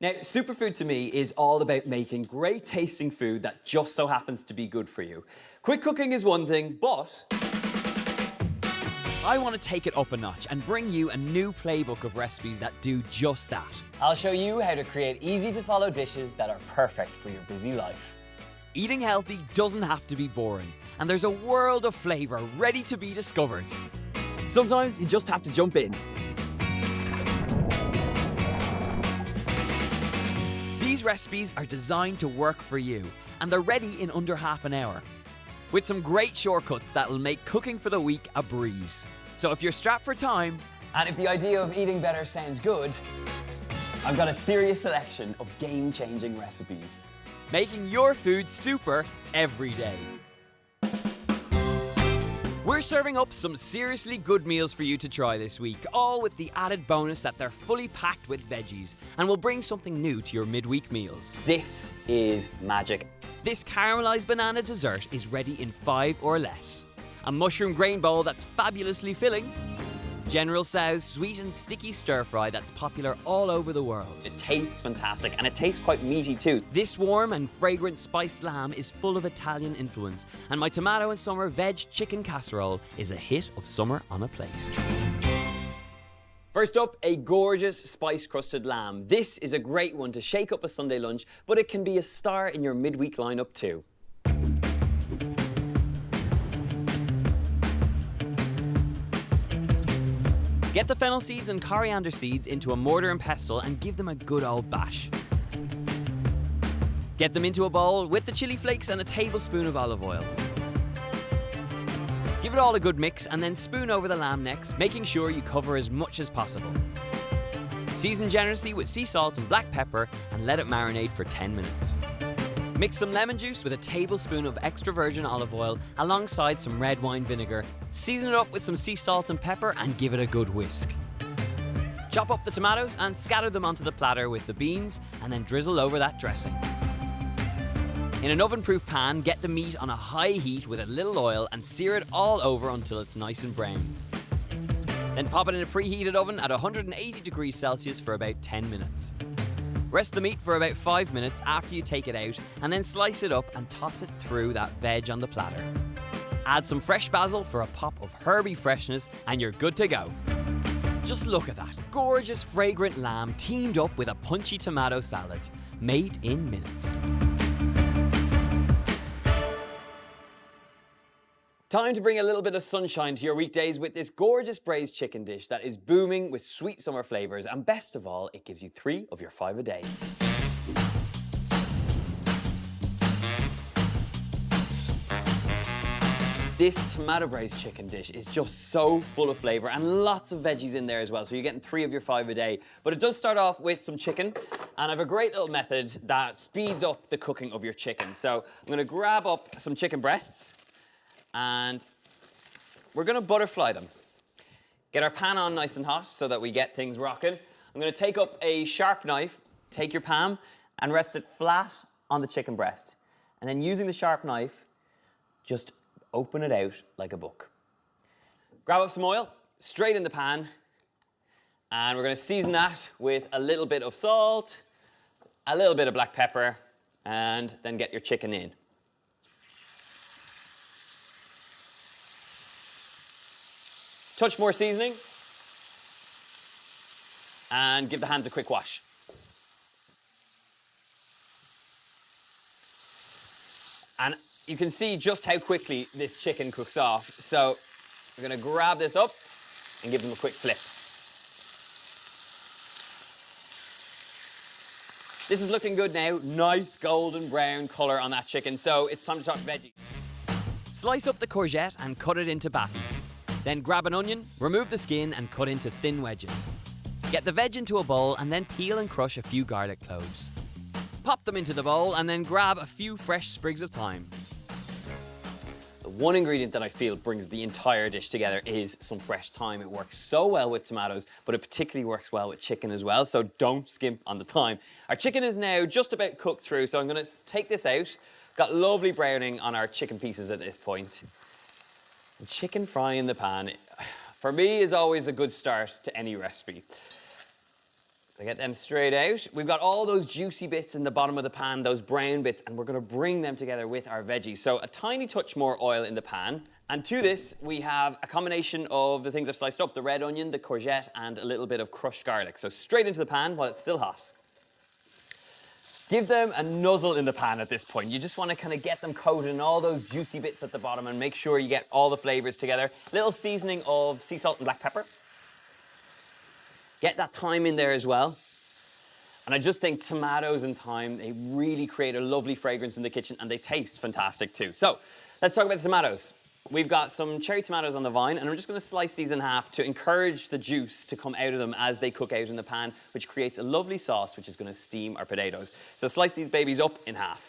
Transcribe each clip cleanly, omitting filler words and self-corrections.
Now, superfood to me is all about making great tasting food that just so happens to be good for you. Quick cooking is one thing, but I want to take it up a notch and bring you a new playbook of recipes that do just that. I'll show you how to create easy to follow dishes that are perfect for your busy life. Eating healthy doesn't have to be boring, and there's a world of flavour ready to be discovered. Sometimes you just have to jump in. These recipes are designed to work for you, and they're ready in under half an hour, with some great shortcuts that'll make cooking for the week a breeze. So if you're strapped for time, And if the idea of eating better sounds good, I've got a serious selection of game-changing recipes. making your food super every day. We're serving up some seriously good meals for you to try this week, all with the added bonus that they're fully packed with veggies and will bring something new to your midweek meals. This is magic. This caramelised banana dessert is ready in 5 or less. A mushroom grain bowl that's fabulously filling. General Tso's sweet and sticky stir fry that's popular all over the world. It tastes fantastic and it tastes quite meaty too. This warm and fragrant spiced lamb is full of Italian influence, and my tomato and summer veg chicken casserole is a hit of summer on a plate. First up, a gorgeous spice-crusted lamb. This is a great one to shake up a Sunday lunch, but it can be a star in your midweek lineup too. Get the fennel seeds and coriander seeds into a mortar and pestle and give them a good old bash. Get them into a bowl with the chili flakes and a tablespoon of olive oil. Give it all a good mix and then spoon over the lamb necks, making sure you cover as much as possible. Season generously with sea salt and black pepper and let it marinate for 10 minutes. Mix some lemon juice with a tablespoon of extra virgin olive oil alongside some red wine vinegar. Season it up with some sea salt and pepper and give it a good whisk. Chop up the tomatoes and scatter them onto the platter with the beans and then drizzle over that dressing. In an oven-proof pan, get the meat on a high heat with a little oil and sear it all over until it's nice and brown. Then pop it in a preheated oven at 180 degrees Celsius for about 10 minutes. Rest the meat for about 5 minutes after you take it out and then slice it up and toss it through that veg on the platter. Add some fresh basil for a pop of herby freshness and you're good to go. Just look at that gorgeous fragrant lamb teamed up with a punchy tomato salad, made in minutes. Time to bring a little bit of sunshine to your weekdays with this gorgeous braised chicken dish that is booming with sweet summer flavours, and best of all, it gives you 3 of your 5 a day. This tomato braised chicken dish is just so full of flavour and lots of veggies in there as well, so you're getting 3 of your 5 a day. But it does start off with some chicken, and I have a great little method that speeds up the cooking of your chicken. So I'm going to grab up some chicken breasts, and we're going to butterfly them. Get our pan on nice and hot so that we get things rocking. I'm going to take up a sharp knife, take your pan, and rest it flat on the chicken breast. And then using the sharp knife, just open it out like a book. Grab up some oil, straight in the pan, and we're going to season that with a little bit of salt, a little bit of black pepper, and then get your chicken in. Touch more seasoning, and give the hands a quick wash. And you can see just how quickly this chicken cooks off. So we're going to grab this up and give them a quick flip. This is looking good now. Nice golden brown colour on that chicken. So it's time to talk veggies. Slice up the courgette and cut it into battens. Then grab an onion, remove the skin and cut into thin wedges. Get the veg into a bowl and then peel and crush a few garlic cloves. Pop them into the bowl and then grab a few fresh sprigs of thyme. The one ingredient that I feel brings the entire dish together is some fresh thyme. It works so well with tomatoes, but it particularly works well with chicken as well, so don't skimp on the thyme. Our chicken is now just about cooked through, so I'm going to take this out. Got lovely browning on our chicken pieces at this point. And chicken fry in the pan, for me, is always a good start to any recipe. So get them straight out. We've got all those juicy bits in the bottom of the pan, those brown bits, and we're gonna bring them together with our veggies. So a tiny touch more oil in the pan. And to this, we have a combination of the things I've sliced up, the red onion, the courgette, and a little bit of crushed garlic. So straight into the pan while it's still hot. Give them a nuzzle in the pan at this point. You just want to kind of get them coated in all those juicy bits at the bottom and make sure you get all the flavors together. Little seasoning of sea salt and black pepper. Get that thyme in there as well. And I just think tomatoes and thyme, they really create a lovely fragrance in the kitchen and they taste fantastic too. So let's talk about the tomatoes. We've got some cherry tomatoes on the vine and I'm just going to slice these in half to encourage the juice to come out of them as they cook out in the pan, which creates a lovely sauce which is going to steam our potatoes. So slice these babies up in half.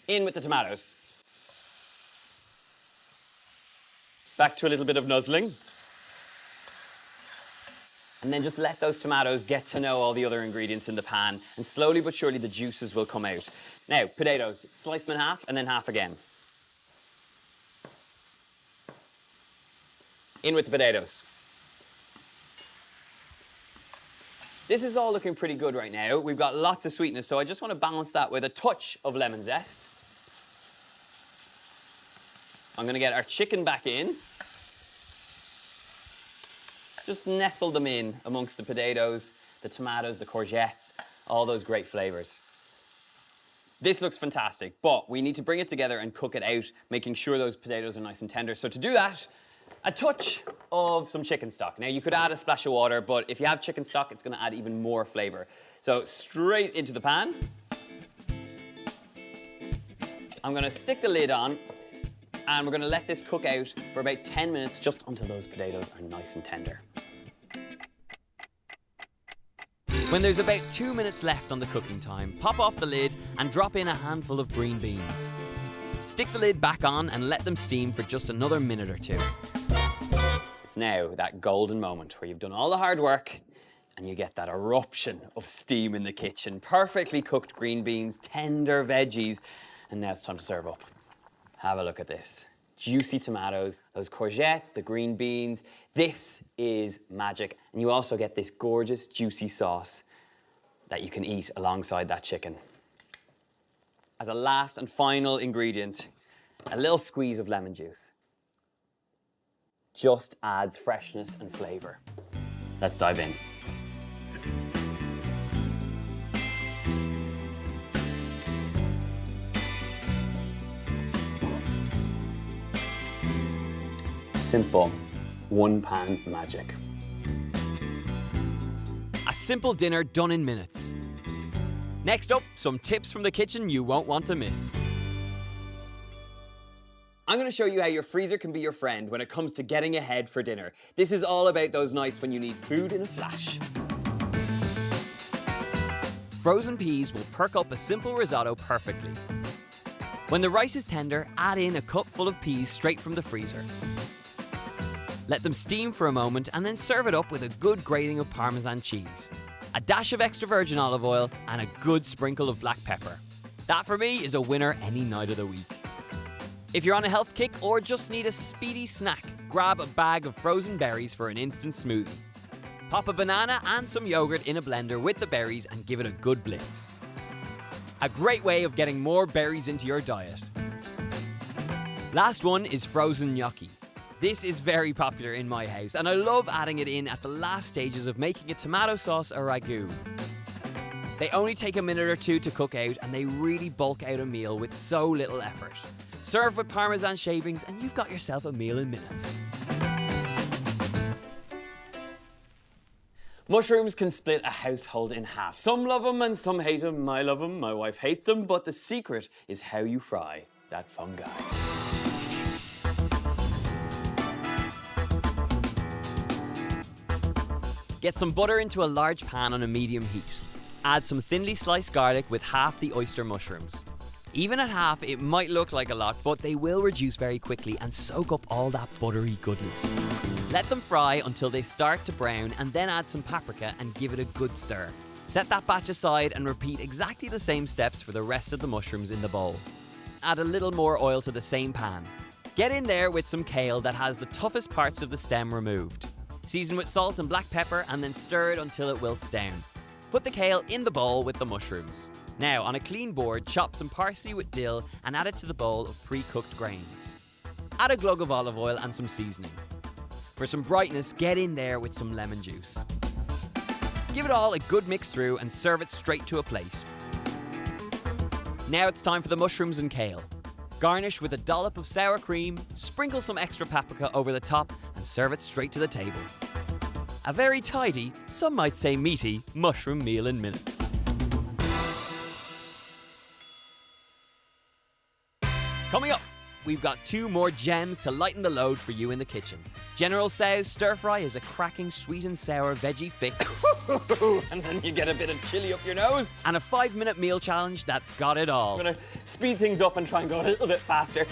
In with the tomatoes. Back to a little bit of nuzzling. And then just let those tomatoes get to know all the other ingredients in the pan, and slowly but surely the juices will come out. Now, potatoes, slice them in half and then half again. In with the potatoes. This is all looking pretty good right now. We've got lots of sweetness, so I just want to balance that with a touch of lemon zest. I'm going to get our chicken back in. Just nestle them in amongst the potatoes, the tomatoes, the courgettes, all those great flavors. This looks fantastic, but we need to bring it together and cook it out, making sure those potatoes are nice and tender. So to do that, a touch of some chicken stock. Now you could add a splash of water, but if you have chicken stock, it's gonna add even more flavor. So straight into the pan. I'm gonna stick the lid on and we're gonna let this cook out for about 10 minutes, just until those potatoes are nice and tender. When there's about 2 minutes left on the cooking time, pop off the lid and drop in a handful of green beans. Stick the lid back on and let them steam for just another minute or two. It's now that golden moment where you've done all the hard work and you get that eruption of steam in the kitchen. Perfectly cooked green beans, tender veggies, and now it's time to serve up. Have a look at this. Juicy tomatoes, those courgettes, the green beans. This is magic. And you also get this gorgeous, juicy sauce that you can eat alongside that chicken. As a last and final ingredient, a little squeeze of lemon juice. Just adds freshness and flavor. Let's dive in. Simple, one-pan magic. A simple dinner done in minutes. Next up, some tips from the kitchen you won't want to miss. I'm going to show you how your freezer can be your friend when it comes to getting ahead for dinner. This is all about those nights when you need food in a flash. Frozen peas will perk up a simple risotto perfectly. When the rice is tender, add in a cup full of peas straight from the freezer. Let them steam for a moment and then serve it up with a good grating of Parmesan cheese, a dash of extra virgin olive oil, and a good sprinkle of black pepper. That for me is a winner any night of the week. If you're on a health kick or just need a speedy snack, grab a bag of frozen berries for an instant smoothie. Pop a banana and some yogurt in a blender with the berries and give it a good blitz. A great way of getting more berries into your diet. Last one is frozen gnocchi. This is very popular in my house, and I love adding it in at the last stages of making a tomato sauce or ragu. They only take a minute or two to cook out, and they really bulk out a meal with so little effort. Serve with Parmesan shavings, and you've got yourself a meal in minutes. Mushrooms can split a household in half. Some love them and some hate them. I love them, my wife hates them, but the secret is how you fry that fungi. Get some butter into a large pan on a medium heat. Add some thinly sliced garlic with half the oyster mushrooms. Even at half, it might look like a lot, but they will reduce very quickly and soak up all that buttery goodness. Let them fry until they start to brown and then add some paprika and give it a good stir. Set that batch aside and repeat exactly the same steps for the rest of the mushrooms in the bowl. Add a little more oil to the same pan. Get in there with some kale that has the toughest parts of the stem removed. Season with salt and black pepper and then stir it until it wilts down. Put the kale in the bowl with the mushrooms. Now, on a clean board, chop some parsley with dill and add it to the bowl of pre-cooked grains. Add a glug of olive oil and some seasoning. For some brightness, get in there with some lemon juice. Give it all a good mix through and serve it straight to a plate. Now it's time for the mushrooms and kale. Garnish with a dollop of sour cream, sprinkle some extra paprika over the top and serve it straight to the table. A very tidy, some might say meaty, mushroom meal in minutes. Coming up, we've got 2 more gems to lighten the load for you in the kitchen. General Tso's stir fry is a cracking sweet and sour veggie fix. And then you get a bit of chili up your nose. And a 5-minute meal challenge that's got it all. I'm gonna speed things up and try and go a little bit faster.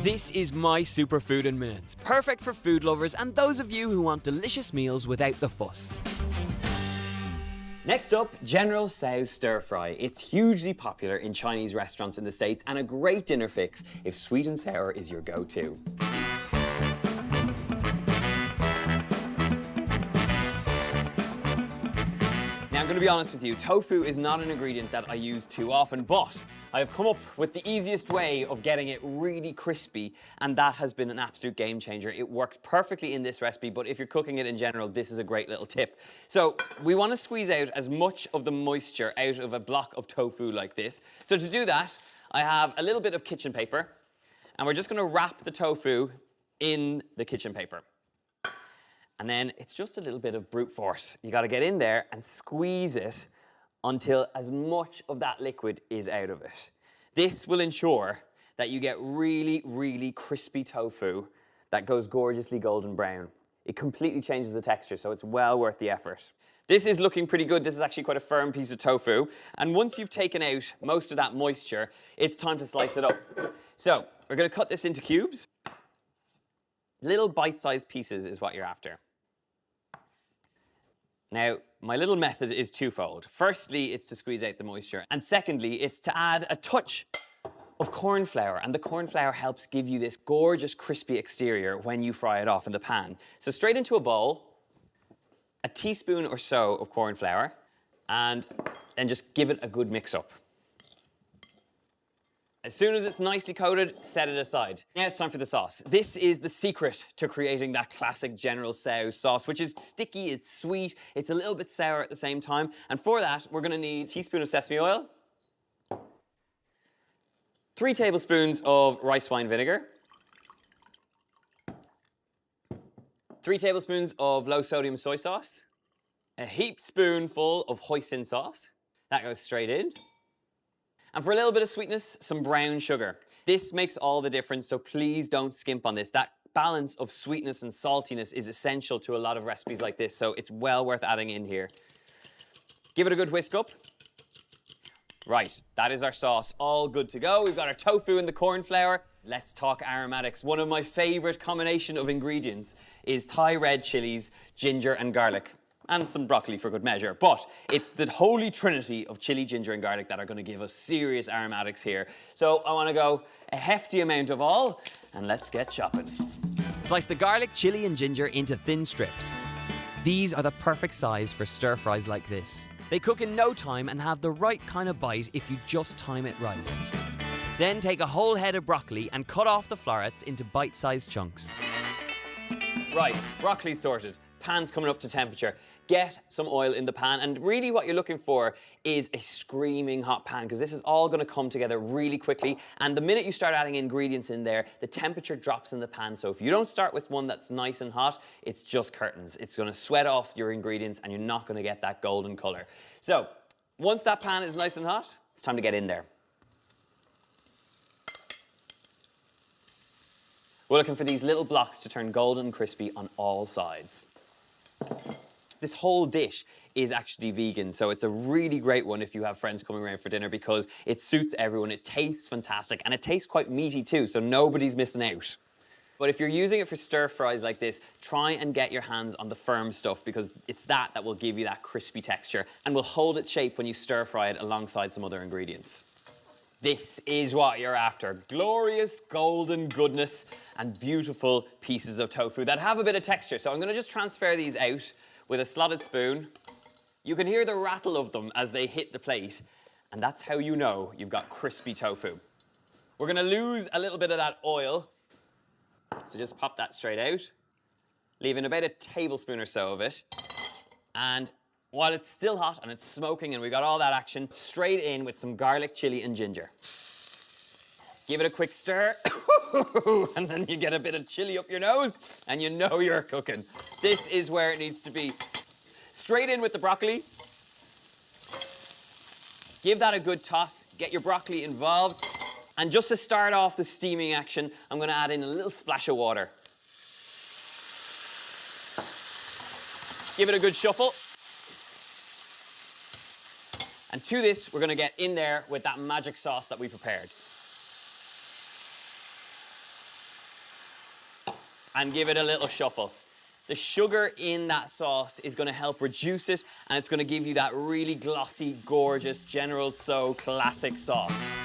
This is my superfood in minutes. Perfect for food lovers and those of you who want delicious meals without the fuss. Next up, General Tso's stir fry. It's hugely popular in Chinese restaurants in the States and a great dinner fix if sweet and sour is your go-to. Now, I'm going to be honest with you, tofu is not an ingredient that I use too often, but I have come up with the easiest way of getting it really crispy, and that has been an absolute game changer. It works perfectly in this recipe, but if you're cooking it in general, this is a great little tip. So we want to squeeze out as much of the moisture out of a block of tofu like this. So to do that, I have a little bit of kitchen paper, and we're just going to wrap the tofu in the kitchen paper. And then it's just a little bit of brute force. You got to get in there and squeeze it until as much of that liquid is out of it. This will ensure that you get really, really crispy tofu that goes gorgeously golden brown. It completely changes the texture, so it's well worth the effort. This is looking pretty good. This is actually quite a firm piece of tofu. And once you've taken out most of that moisture, it's time to slice it up. So we're going to cut this into cubes. Little bite-sized pieces is what you're after. Now, my little method is twofold. Firstly, it's to squeeze out the moisture. And secondly, it's to add a touch of corn flour. And the corn flour helps give you this gorgeous crispy exterior when you fry it off in the pan. So straight into a bowl, a teaspoon or so of corn flour, and then just give it a good mix up. As soon as it's nicely coated, set it aside. Now it's time for the sauce. This is the secret to creating that classic General Tso sauce, which is sticky, it's sweet, it's a little bit sour at the same time. And for that, we're gonna need a teaspoon of sesame oil, 3 tablespoons of rice wine vinegar, 3 tablespoons of low sodium soy sauce, a heaped spoonful of hoisin sauce. That goes straight in. And for a little bit of sweetness, some brown sugar. This makes all the difference, so please don't skimp on this. That balance of sweetness and saltiness is essential to a lot of recipes like this, so it's well worth adding in here. Give it a good whisk up. Right, that is our sauce all good to go. We've got our tofu and the corn flour. Let's talk aromatics. One of my favorite combination of ingredients is Thai red chilies, ginger and garlic. And some broccoli for good measure, but it's the holy trinity of chili, ginger, and garlic that are going to give us serious aromatics here. So I want to go a hefty amount of all, and let's get chopping. Slice the garlic, chili, and ginger into thin strips. These are the perfect size for stir fries like this. They cook in no time and have the right kind of bite if you just time it right. Then take a whole head of broccoli and cut off the florets into bite-sized chunks. Right, broccoli sorted. Pan's coming up to temperature. Get some oil in the pan, and really what you're looking for is a screaming hot pan, because this is all going to come together really quickly, and the minute you start adding ingredients in there, the temperature drops in the pan. So if you don't start with one that's nice and hot, it's just curtains. It's going to sweat off your ingredients and you're not going to get that golden color. So once that pan is nice and hot, it's time to get in there. We're looking for these little blocks to turn golden and crispy on all sides. This whole dish is actually vegan, so it's a really great one if you have friends coming around for dinner because it suits everyone. It tastes fantastic, and it tastes quite meaty too, so nobody's missing out. But if you're using it for stir fries like this, try and get your hands on the firm stuff, because it's that will give you that crispy texture and will hold its shape when you stir fry it alongside some other ingredients. This is what you're after. Glorious golden goodness and beautiful pieces of tofu that have a bit of texture. So I'm gonna just transfer these out with a slotted spoon. You can hear the rattle of them as they hit the plate, and that's how you know you've got crispy tofu. We're gonna lose a little bit of that oil, so just pop that straight out, leaving about a tablespoon or so of it. And while it's still hot and it's smoking and we got all that action, straight in with some garlic, chili, and ginger. Give it a quick stir, and then you get a bit of chili up your nose, and you know you're cooking. This is where it needs to be. Straight in with the broccoli. Give that a good toss, get your broccoli involved. And just to start off the steaming action, I'm gonna add in a little splash of water. Give it a good shuffle. And to this, we're gonna get in there with that magic sauce that we prepared. And give it a little shuffle. The sugar in that sauce is gonna help reduce it, and it's gonna give you that really glossy, gorgeous General Tso classic sauce.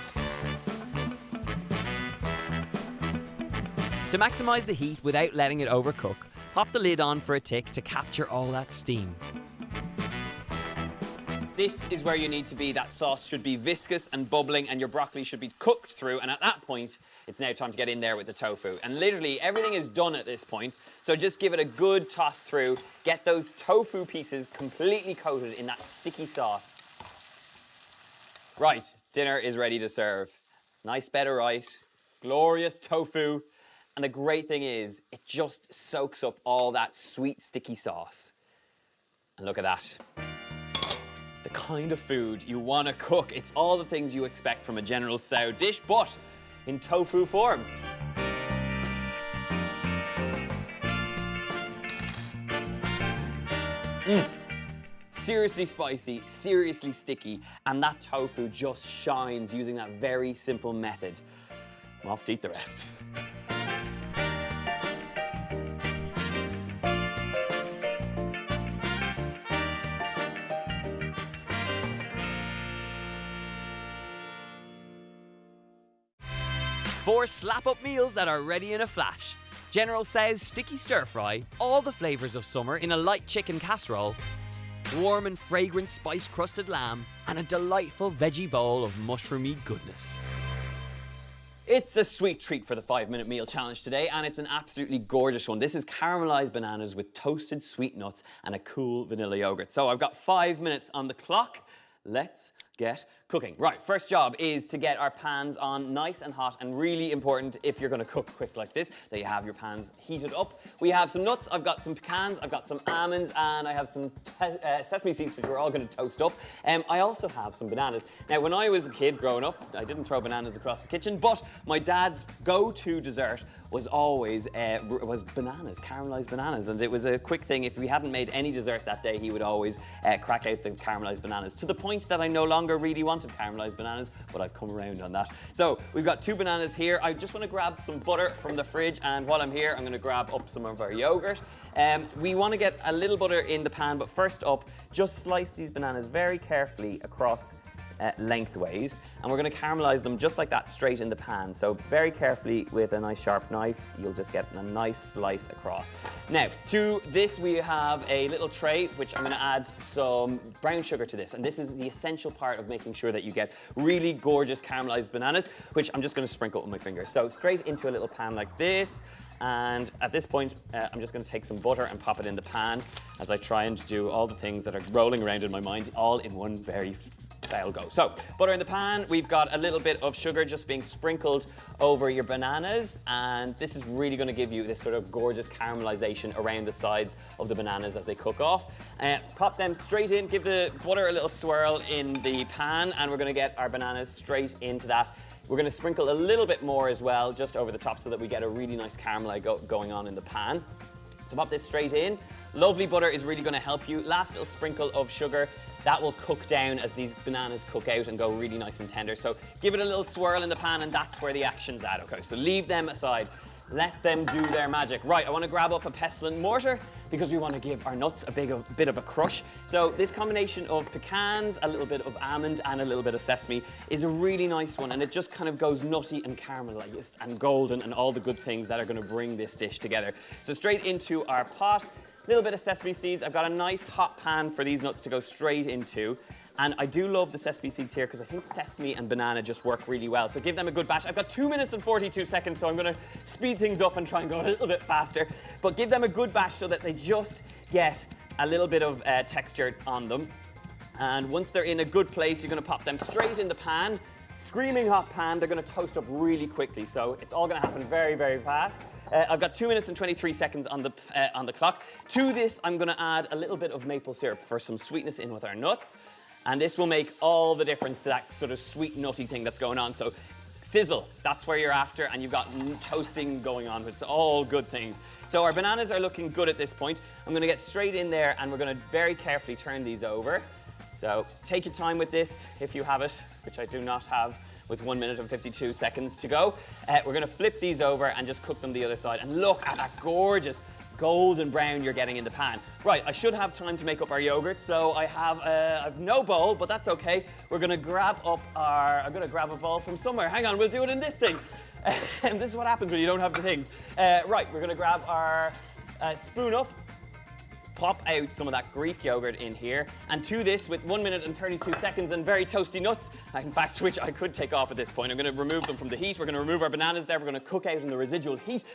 To maximise the heat without letting it overcook, pop the lid on for a tick to capture all that steam. This is where you need to be. That sauce should be viscous and bubbling, and your broccoli should be cooked through, and at that point, it's now time to get in there with the tofu. And literally, everything is done at this point, so just give it a good toss through, get those tofu pieces completely coated in that sticky sauce. Right, dinner is ready to serve. Nice bed of rice, glorious tofu, and the great thing is, it just soaks up all that sweet, sticky sauce. And look at that. The kind of food you want to cook. It's all the things you expect from a General Tso dish, but in tofu form. Seriously spicy, seriously sticky, and that tofu just shines using that very simple method. I'm off to eat the rest. Four slap-up meals that are ready in a flash. General Tso's sticky stir-fry, all the flavours of summer in a light chicken casserole, warm and fragrant spice-crusted lamb, and a delightful veggie bowl of mushroomy goodness. It's a sweet treat for the 5-minute meal challenge today, and it's an absolutely gorgeous one. This is caramelized bananas with toasted sweet nuts and a cool vanilla yogurt. So I've got 5 minutes on the clock. Let's get cooking. Right, first job is to get our pans on nice and hot, and really important if you're gonna cook quick like this, that you have your pans heated up. We have some nuts, I've got some pecans, I've got some almonds, and I have some sesame seeds, which we're all gonna toast up. I also have some bananas. Now, when I was a kid growing up, I didn't throw bananas across the kitchen, but my dad's go-to dessert was always bananas, caramelized bananas, and it was a quick thing. If we hadn't made any dessert that day, he would always crack out the caramelized bananas, to the point that I no longer really wanted caramelized bananas, but I've come around on that. So we've got 2 bananas here. I just want to grab some butter from the fridge, and while I'm here, I'm going to grab up some of our yogurt. We want to get a little butter in the pan, but first up, just slice these bananas very carefully across lengthways, and we're going to caramelize them just like that, straight in the pan. So very carefully with a nice sharp knife, you'll just get a nice slice across. Now, to this we have a little tray, which I'm going to add some brown sugar to this, and this is the essential part of making sure that you get really gorgeous caramelized bananas, which I'm just going to sprinkle with my fingers. So straight into a little pan like this. And at this point, I'm just going to take some butter and pop it in the pan as I try and do all the things that are rolling around in my mind, all in one very foul go. So, butter in the pan, we've got a little bit of sugar just being sprinkled over your bananas, and this is really going to give you this sort of gorgeous caramelization around the sides of the bananas as they cook off. Pop them straight in, give the butter a little swirl in the pan, and we're going to get our bananas straight into that. We're going to sprinkle a little bit more as well, just over the top, so that we get a really nice caramel going on in the pan. So pop this straight in. Lovely butter is really going to help you. Last little sprinkle of sugar. That will cook down as these bananas cook out and go really nice and tender. So give it a little swirl in the pan, and that's where the action's at. Okay, so leave them aside. Let them do their magic. Right, I want to grab up a pestle and mortar because we want to give our nuts a bit of a crush. So this combination of pecans, a little bit of almond and a little bit of sesame is a really nice one, and it just kind of goes nutty and caramelized and golden and all the good things that are going to bring this dish together. So straight into our pot, a little bit of sesame seeds. I've got a nice hot pan for these nuts to go straight into. And I do love the sesame seeds here because I think sesame and banana just work really well. So give them a good bash. I've got 2 minutes and 42 seconds, so I'm going to speed things up and try and go a little bit faster. But give them a good bash so that they just get a little bit of texture on them. And once they're in a good place, you're going to pop them straight in the pan. Screaming hot pan, they're going to toast up really quickly. So it's all going to happen very, very fast. I've got 2 minutes and 23 seconds on the clock. To this, I'm going to add a little bit of maple syrup for some sweetness in with our nuts. And this will make all the difference to that sort of sweet, nutty thing that's going on. So sizzle, that's where you're after, and you've got toasting going on. It's all good things. So our bananas are looking good at this point. I'm going to get straight in there, and we're going to very carefully turn these over. So take your time with this if you have it, which I do not have, with 1 minute and 52 seconds to go. We're going to flip these over and just cook them the other side. And look at that gorgeous golden brown you're getting in the pan. Right, I should have time to make up our yogurt, so I've no bowl, but that's okay. We're gonna grab up I'm gonna grab a bowl from somewhere. Hang on, we'll do it in this thing. And this is what happens when you don't have the things. Right, we're gonna grab our spoon up, pop out some of that Greek yogurt in here, and to this, with 1 minute and 32 seconds and very toasty nuts, in fact, which I could take off at this point. I'm going to remove them from the heat. We're going to remove our bananas there. We're going to cook out in the residual heat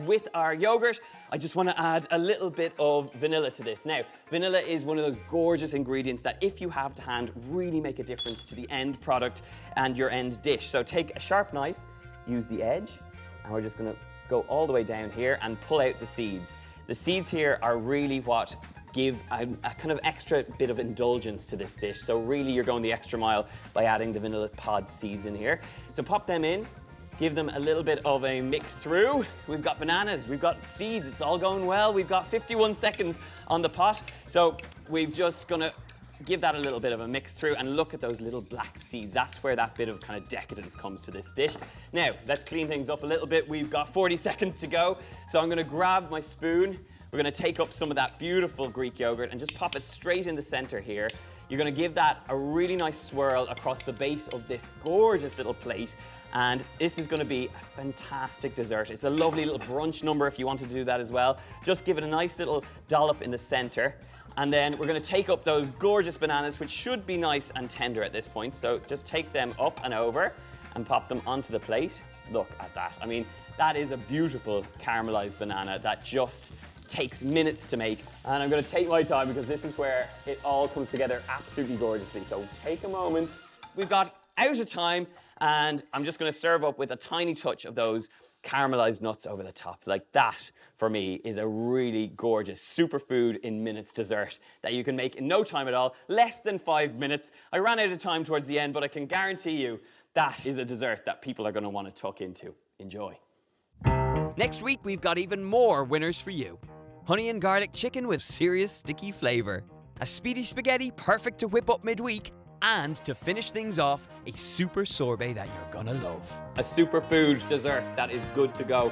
with our yogurt. I just want to add a little bit of vanilla to this. Now, vanilla is one of those gorgeous ingredients that, if you have to hand, really make a difference to the end product and your end dish. So take a sharp knife, use the edge, and we're just going to go all the way down here and pull out the seeds. The seeds here are really what give a kind of extra bit of indulgence to this dish. So really you're going the extra mile by adding the vanilla pod seeds in here. So pop them in, give them a little bit of a mix through. We've got bananas, we've got seeds, it's all going well. We've got 51 seconds on the pot. So we're just gonna give that a little bit of a mix through, and look at those little black seeds. That's where that bit of kind of decadence comes to this dish. Now, let's clean things up a little bit. We've got 40 seconds to go. So I'm gonna grab my spoon. We're gonna take up some of that beautiful Greek yogurt and just pop it straight in the center here. You're gonna give that a really nice swirl across the base of this gorgeous little plate. And this is gonna be a fantastic dessert. It's a lovely little brunch number if you want to do that as well. Just give it a nice little dollop in the center. And then we're going to take up those gorgeous bananas, which should be nice and tender at this point. So just take them up and over and pop them onto the plate. Look at that. I mean, that is a beautiful caramelized banana that just takes minutes to make. And I'm going to take my time because this is where it all comes together absolutely gorgeously. So take a moment. We've got out of time, and I'm just going to serve up with a tiny touch of those caramelized nuts over the top. Like that, for me, is a really gorgeous superfood in minutes dessert that you can make in no time at all, less than 5 minutes. I ran out of time towards the end, but I can guarantee you that is a dessert that people are going to want to tuck into. Enjoy. Next week, we've got even more winners for you. Honey and garlic chicken with serious sticky flavor. A speedy spaghetti perfect to whip up midweek. And to finish things off, a super sorbet that you're gonna love. A superfood dessert that is good to go.